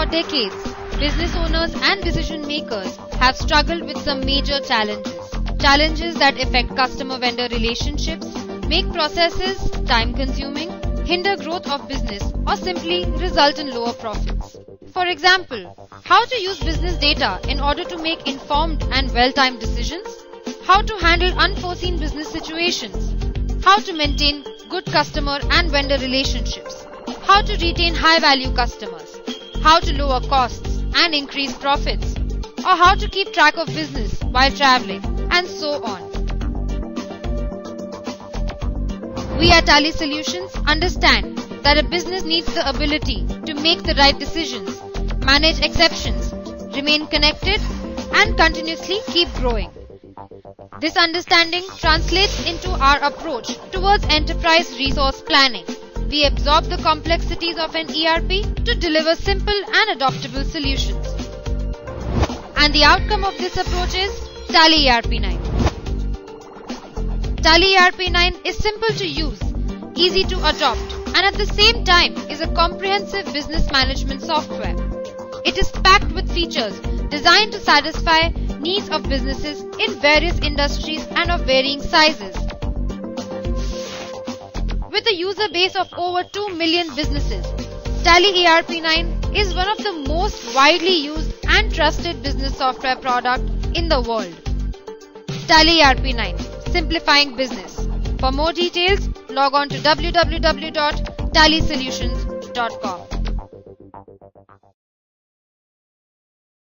For decades, business owners and decision makers have struggled with some major challenges. Challenges that affect customer-vendor relationships, make processes time-consuming, hinder growth of business, or simply result in lower profits. For example, how to use business data in order to make informed and well-timed decisions, how to handle unforeseen business situations, how to maintain good customer and vendor relationships, how to retain high-value customers, how to lower costs and increase profits, or how to keep track of business while traveling, and so on. We at Tally Solutions understand that a business needs the ability to make the right decisions, manage exceptions, remain connected, and continuously keep growing. This understanding translates into our approach towards enterprise resource planning. We absorb the complexities of an ERP to deliver simple and adoptable solutions. And the outcome of this approach is Tally ERP9. Tally ERP9 is simple to use, easy to adopt, and at the same time is a comprehensive business management software. It is packed with features designed to satisfy needs of businesses in various industries and of varying sizes. With a user base of over 2 million businesses, Tally ERP9 is one of the most widely used and trusted business software product in the world. Tally ERP9, simplifying business. For more details, log on to www.tallysolutions.com.